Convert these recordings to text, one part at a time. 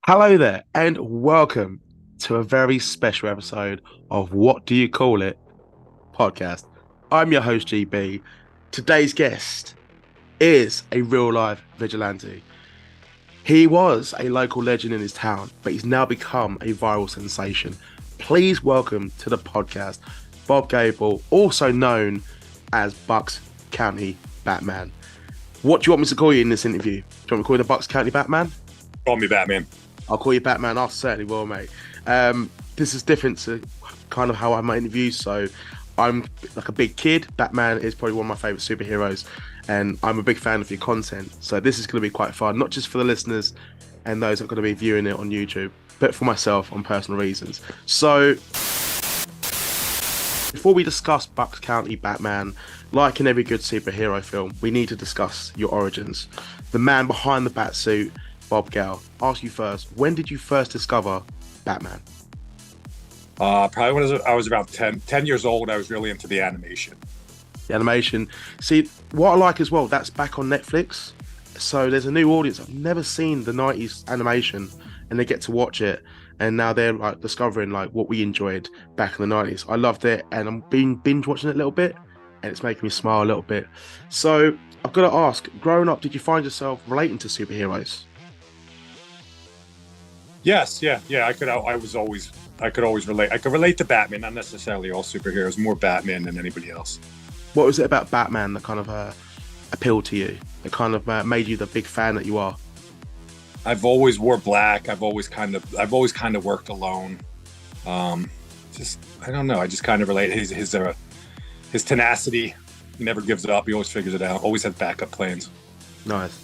Hello there, and welcome to a very special episode of What Do You Call It podcast. I'm your host, GB. Today's guest is a real life vigilante. He was a local legend in his town, but he's now become a viral sensation. Please welcome to the podcast Bob Gable, also known as Bucks County Batman. What do you want me to call you in this interview? Do you want me to call you the Bucks County Batman? Call me Batman. I'll call you Batman. I certainly will, mate. This is different to kind of how I have my interviews. So I'm like a big kid. Batman is probably one of my favorite superheroes, and I'm a big fan of your content. So this is going to be quite fun, not just for the listeners and those that are going to be viewing it on YouTube, but for myself on personal reasons. So before we discuss Bucks County Batman, like in every good superhero film, we need to discuss your origins. The man behind the Batsuit, Bob Gale. Ask you first, when did you first discover Batman? Probably when I was about 10 years old. I was really into the animation. The animation. See, what I like as well, that's back on Netflix. So there's a new audience. I've never seen the 90s animation, and they get to watch it. And now they're like discovering like what we enjoyed back in the 90s. I loved it, and I'm binge watching it a little bit, and it's making me smile a little bit. So I've got to ask, growing up, did you find yourself relating to superheroes? Yes, yeah. I could always relate. I could relate to Batman, not necessarily all superheroes, more Batman than anybody else. What was it about Batman that kind of appealed to you? That kind of made you the big fan that you are? I've always wore black. I've always kind of worked alone. Just I don't know. I just kind of relate. His tenacity. He never gives up. He always figures it out. Always has backup plans. Nice.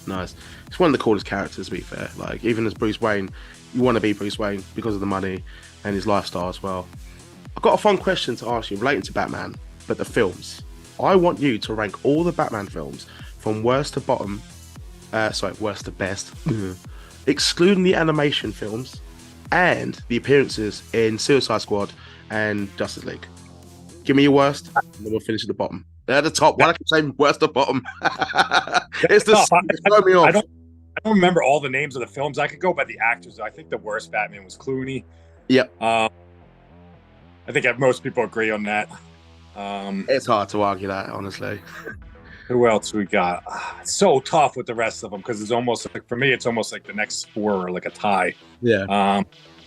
It's one of the coolest characters, to be fair. Like, even as Bruce Wayne, you want to be Bruce Wayne because of the money and his lifestyle as well. I've got a fun question to ask you relating to Batman, but the films. I want you to rank all the Batman films from worst to bottom, worst to best, excluding the animation films and the appearances in Suicide Squad and Justice League. Give me your worst, and then we'll finish at the bottom. They're at the top. Why do I keep saying worst to bottom? It's the throw me off. I don't remember all the names of the films. I could go by the actors. I think the worst Batman was Clooney. Yep. I think most people agree on that. It's hard to argue that, honestly. Who else we got? It's so tough with the rest of them because it's almost like, for me, it's almost like the next four are like a tie. Yeah.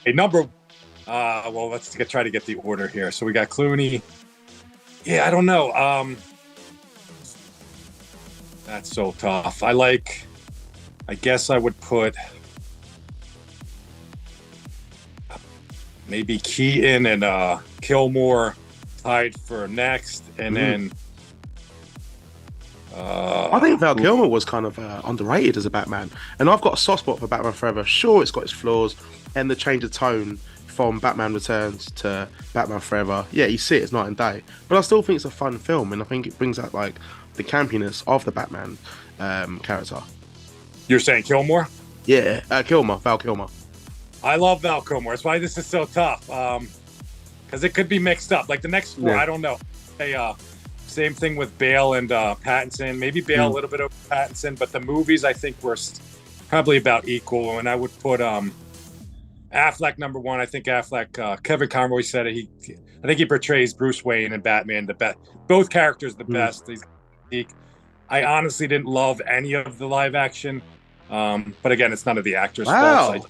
Let's try to get the order here. So we got Clooney. Yeah, I don't know. That's so tough. I guess I would put maybe Keaton and Kilmore tied for next, and then I think Val Kilmer was kind of underrated as a Batman, and I've got a soft spot for Batman Forever. Sure, it's got its flaws, and the change of tone from Batman Returns to Batman Forever. Yeah, you see it as night and day, but I still think it's a fun film, and I think it brings out like the campiness of the Batman character. You're saying Kilmore? Yeah, Val Kilmer. I love Val Kilmer. That's why this is so tough. Because it could be mixed up. Like the next four, yeah. I don't know. Same thing with Bale and Pattinson. Maybe Bale a little bit over Pattinson, but the movies I think were probably about equal. And I would put Affleck number one. I think Affleck. Kevin Conroy said it. I think he portrays Bruce Wayne and Batman the best. Both characters the best. I honestly didn't love any of the live action. But again, it's none of the actors' faults.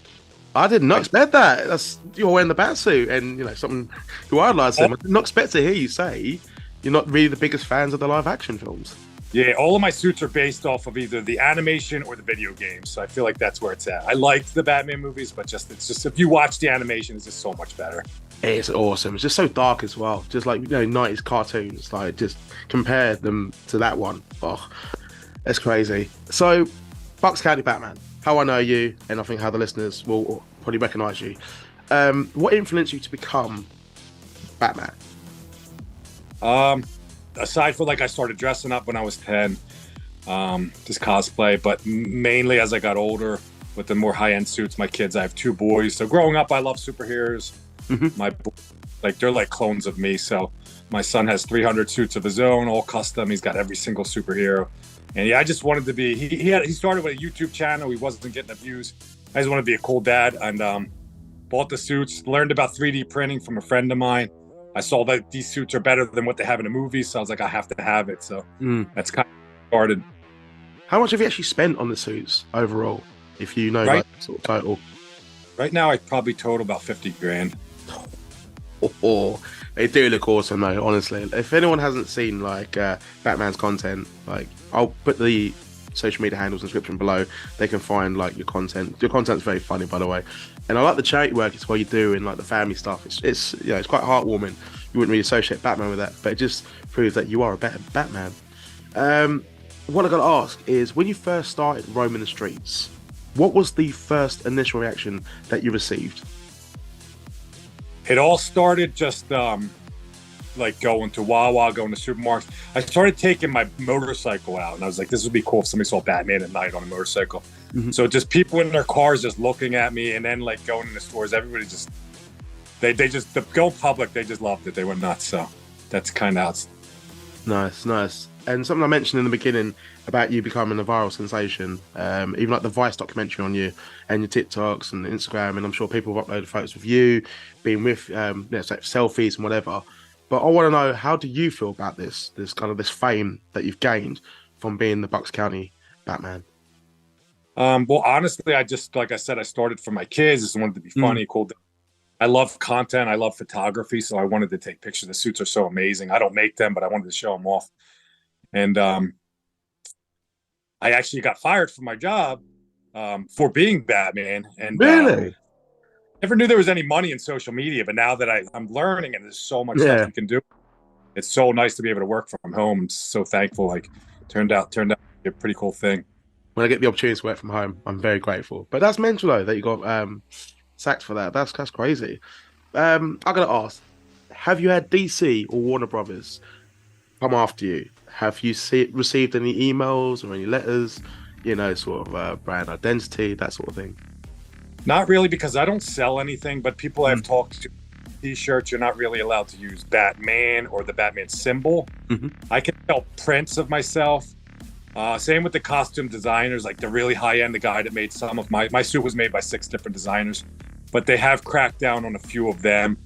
I did not expect that. You're wearing the Batsuit, and something who idolize him. I did not expect to hear you say you're not really the biggest fans of the live action films. Yeah, all of my suits are based off of either the animation or the video games, so I feel like that's where it's at. I liked the Batman movies, but it's just if you watch the animation, it's just so much better. It's awesome. It's just so dark as well. Just like 90s cartoons, like just compare them to that one. Oh, that's crazy. So, Bucks County Batman. How I know you, and I think how the listeners will probably recognise you. What influenced you to become Batman? Aside from I started dressing up when I was 10, just cosplay, but mainly as I got older with the more high-end suits. My kids, I have two boys, so growing up, I love superheroes. They're like clones of me. So my son has 300 suits of his own, all custom. He's got every single superhero. And yeah, I just wanted to be. He started with a YouTube channel. He wasn't getting the views. I just wanted to be a cool dad, and bought the suits. Learned about 3D printing from a friend of mine. I saw that these suits are better than what they have in the movies, so I was like, I have to have it. So that's kind of started. How much have you actually spent on the suits overall, if you know, like, sort of total? Right now, I probably total about 50 grand. Oh, they do look awesome, though, honestly. If anyone hasn't seen, like, Batman's content, like, I'll put the social media handles in the description below. They can find, like, your content. Your content's very funny, by the way. And I like the charity work as well you do, and, like, the family stuff. It's you know, it's quite heartwarming. You wouldn't really associate Batman with that, but it just proves that you are a better Batman. What I got to ask is, when you first started roaming the streets, what was the first initial reaction that you received? It all started just like going to Wawa, going to supermarkets. I started taking my motorcycle out, and I was like, this would be cool if somebody saw Batman at night on a motorcycle. So just people in their cars just looking at me, and then like going in the stores, everybody just, they just, the go public, they just loved it. They went nuts. So that's kind of how it's... Nice. And something I mentioned in the beginning about you becoming a viral sensation, even like the Vice documentary on you and your TikToks and Instagram, and I'm sure people have uploaded photos of you being with, selfies and whatever. But I want to know, how do you feel about this kind of this fame that you've gained from being the Bucks County Batman? Well, honestly, I just, like I said, I started for my kids. I just wanted to be funny, cool. I love content. I love photography. So I wanted to take pictures. The suits are so amazing. I don't make them, but I wanted to show them off. And I actually got fired from my job for being Batman. And really? Never knew there was any money in social media, but now that I'm learning, and there's so much stuff you can do, it's so nice to be able to work from home. I'm so thankful. Like, turned out to be a pretty cool thing. When I get the opportunity to work from home, I'm very grateful. But that's mental, though, that you got sacked for that. That's crazy. I gotta ask, have you had DC or Warner Brothers come after you? Have you received any emails or any letters, sort of brand identity, that sort of thing? Not really, because I don't sell anything, but people I've talked to, t-shirts, you're not really allowed to use Batman or the Batman symbol. I can sell prints of myself. Same with the costume designers, like the really high-end, the guy that made some of my suit was made by 6 different designers, but they have cracked down on a few of them.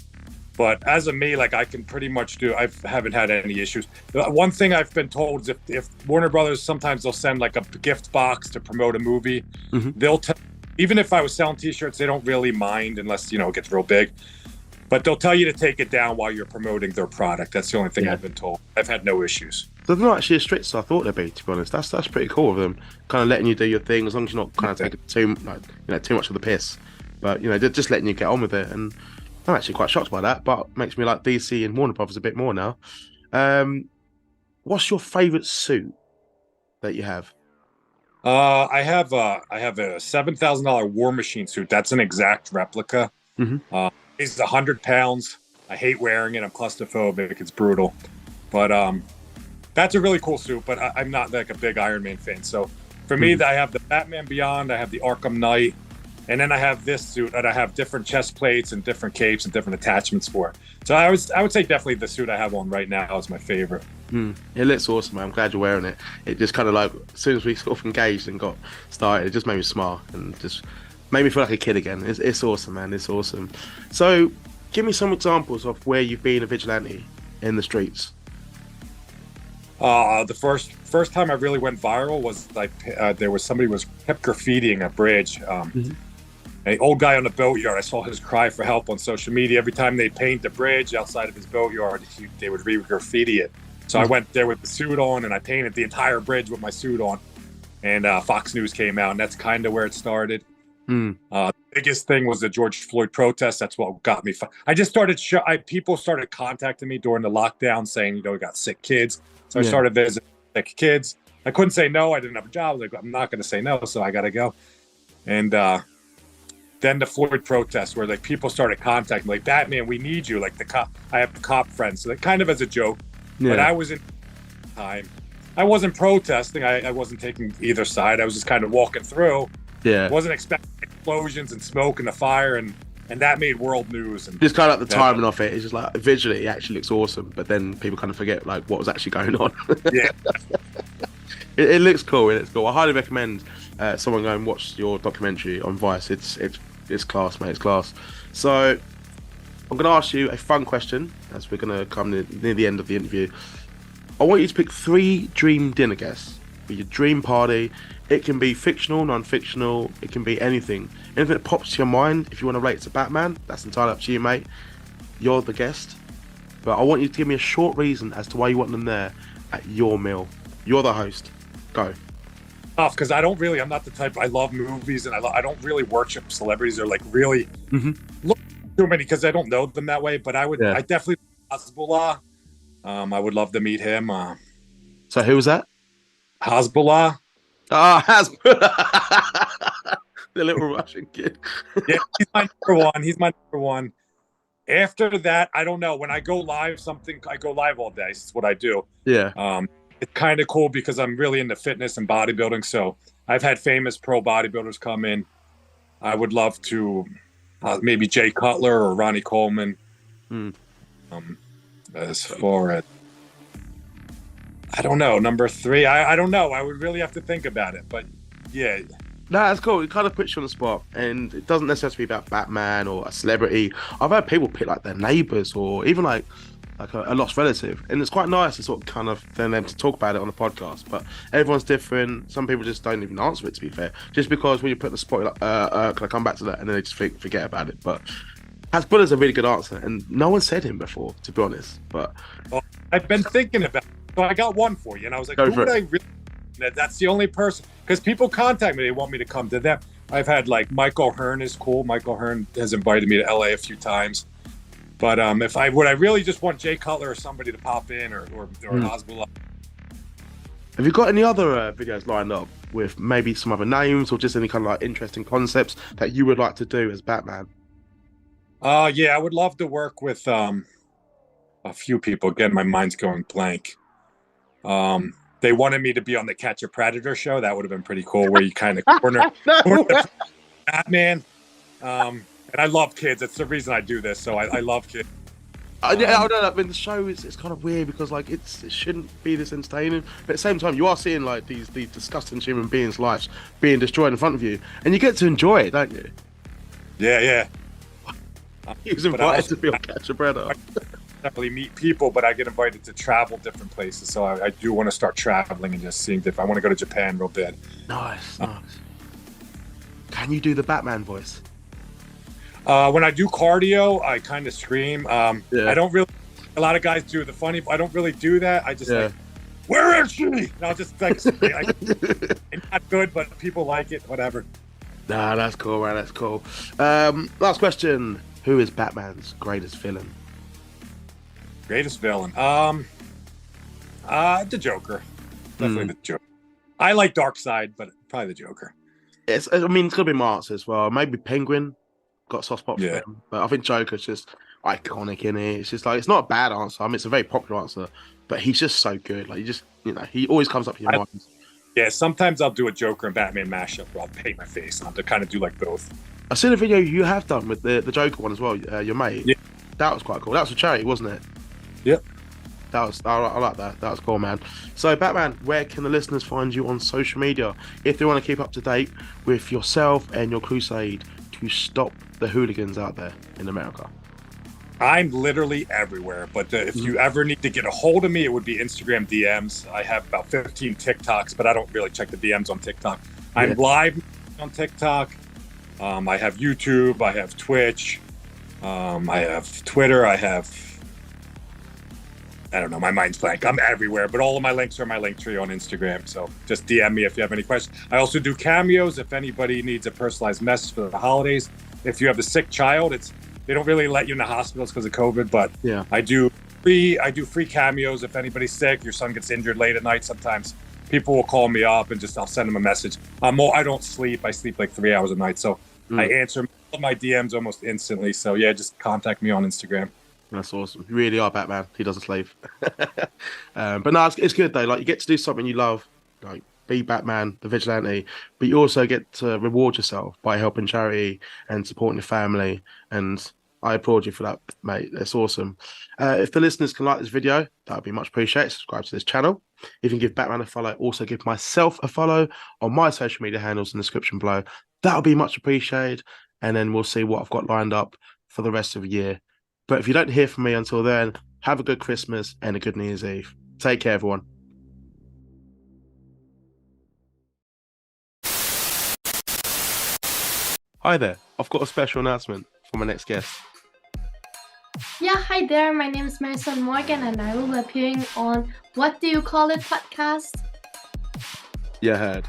But as of me, like, I can pretty much I haven't had any issues. One thing I've been told is if Warner Brothers, sometimes they'll send like a gift box to promote a movie. They'll even if I was selling t-shirts, they don't really mind unless, it gets real big. But they'll tell you to take it down while you're promoting their product. That's the only thing I've been told. I've had no issues. So they're not actually as strict as I thought they'd be, to be honest. That's pretty cool of them, kind of letting you do your thing, as long as you're not kind of taking too much of the piss. But they're just letting you get on with it, and I'm actually quite shocked by that. But makes me like DC and Warner Brothers a bit more now. What's your favourite suit that you have? I have a $7,000 War Machine suit. That's an exact replica. It's 100 pounds. I hate wearing it. I'm claustrophobic. It's brutal. But that's a really cool suit. But I'm not like a big Iron Man fan. So for me, I have the Batman Beyond. I have the Arkham Knight. And then I have this suit, and I have different chest plates and different capes and different attachments for it. So I would say definitely the suit I have on right now is my favorite. It looks awesome, man. I'm glad you're wearing it. It just kind of like, as soon as we sort of engaged and got started, it just made me smile and just made me feel like a kid again. It's awesome, man. It's awesome. So give me some examples of where you've been a vigilante in the streets. The first time I really went viral was like there was somebody was kept graffitiing a bridge. An old guy on the boatyard. I saw his cry for help on social media. Every time they paint the bridge outside of his boatyard, they would re-graffiti it. So I went there with the suit on, and I painted the entire bridge with my suit on. And Fox News came out, and that's kind of where it started. The biggest thing was the George Floyd protest. That's what got me. I just started. People started contacting me during the lockdown, saying, we got sick kids. So I started visiting sick kids. I couldn't say no. I didn't have a job. I was like, I'm not going to say no, so I got to go. And then the Floyd protests, where like people started contacting me, like, Batman, we need you. Like the cop, I have cop friends, so kind of as a joke. But I was in time. I wasn't protesting. I wasn't taking either side. I was just kind of walking through. Wasn't expecting explosions and smoke and the fire, and that made world news. And just kind of like the timing of it. It's just like visually, it actually looks awesome, but then people kind of forget like what was actually going on. It looks cool. It looks cool. I highly recommend someone go and watch your documentary on Vice. It's class, mate. It's class. So I'm going to ask you a fun question as we're going to come near the end of the interview. I want you to pick 3 dream dinner guests for your dream party. It can be fictional, non-fictional. It can be anything. Anything that pops to your mind. If you want to relate to Batman, that's entirely up to you, mate. You're the guest. But I want you to give me a short reason as to why you want them there at your meal. You're the host. Go. Because I'm not the type. I love movies, and I don't really worship celebrities or like really look too many because I don't know them that way. But I definitely Hasbullah. I would love to meet him. So who was that? Hasbullah. Ah, Hasbullah. The little Russian kid. Yeah, he's my number one. He's my number one. After that, I don't know. When I go live, I go live all day. It's what I do. Yeah. It's kind of cool because I'm really into fitness and bodybuilding. So I've had famous pro bodybuilders come in. I would love to maybe Jay Cutler or Ronnie Coleman. As far as, I don't know, number 3. I don't know. I would really have to think about it. But yeah. No, that's cool. It kind of puts you on the spot, and it doesn't necessarily be about Batman or a celebrity. I've heard people pick like their neighbors or even like a lost relative, and it's quite nice to sort of kind of then them to talk about it on the podcast. But everyone's different. Some people just don't even answer it, to be fair, just because when you put in the spot, you're like, can I come back to that, and then they just forget about it. But Hasbullah's a really good answer, and no one said him before, to be honest. But I've been thinking about it, so I got one for you, and I was like, who would I really? That's the only person, because people contact me, they want me to come to them. I've had like Michael Hearn is cool. Michael Hearn has invited me to LA a few times. But if I really just want Jay Cutler or somebody to pop in or Hasbullah. Have you got any other videos lined up with maybe some other names or just any kind of like interesting concepts that you would like to do as Batman? Yeah, I would love to work with a few people. Again, my mind's going blank. They wanted me to be on the Catch a Predator show. That would have been pretty cool, where you kind of corner Batman. And I love kids. That's the reason I do this. So I love kids. Yeah, I know that. I mean, the show it's kind of weird because like it shouldn't be this entertaining, but at the same time, you are seeing like these disgusting human beings' lives being destroyed in front of you, and you get to enjoy it, don't you? Yeah. He was invited to be on Catch a Predator. Definitely meet people, but I get invited to travel different places. So I do want to start traveling and just seeing if I want to go to Japan real bad. Nice. Can you do the Batman voice? When I do cardio, I kind of scream. I don't really. A lot of guys do the funny. I don't really do that. I just like, where is she? And I'll just like, it's not good, but people like it. Whatever. Nah, that's cool, man. That's cool. Last question: who is Batman's greatest villain? Greatest villain? The Joker. Definitely the Joker. I like Darkseid, but probably the Joker. It's gonna be Marks as well. Maybe Penguin. Got a soft spot for him, but I think Joker's just iconic in it. It's just like, it's not a bad answer. I mean, it's a very popular answer, but he's just so good. Like, he always comes up in your mind. Yeah, sometimes I'll do a Joker and Batman mashup where I'll paint my face and I'll kind of do like both. I seen a video you have done with the Joker one as well, your mate. Yeah. That was quite cool. That was a charity, wasn't it? Yep. I like that. That was cool, man. So, Batman, where can the listeners find you on social media if they want to keep up to date with yourself and your crusade to stop the hooligans out there in America? I'm literally everywhere, but if you ever need to get a hold of me, it would be Instagram DMs. I have about 15 TikToks, but I don't really check the DMs on TikTok. I'm live on TikTok. I have YouTube. I have Twitch. I have Twitter. I don't know. My mind's blank. I'm everywhere, but all of my links are my link tree on Instagram. So just DM me if you have any questions. I also do cameos if anybody needs a personalized message for the holidays. If you have a sick child, they don't really let you in the hospitals because of COVID, but I do free cameos if anybody's sick. Your son gets injured late at night. Sometimes people will call me up and I'll send them a message. I don't sleep. I sleep like 3 hours a night, so I answer all my DMs almost instantly. So yeah, just contact me on Instagram. That's awesome. You really are Batman. He doesn't slave. But no, it's good though. Like, you get to do something you love, like be Batman, the vigilante, but you also get to reward yourself by helping charity and supporting your family. And I applaud you for that, mate. That's awesome. If the listeners can like this video, that would be much appreciated. Subscribe to this channel. If you can give Batman a follow, also give myself a follow on my social media handles in the description below. That'll be much appreciated. And then we'll see what I've got lined up for the rest of the year. But if you don't hear from me until then, have a good Christmas and a good New Year's Eve. Take care, everyone. Hi there. I've got a special announcement for my next guest. Yeah, hi there. My name is Mason Morgan, and I will be appearing on What Do You Call It podcast. Yeah, heard.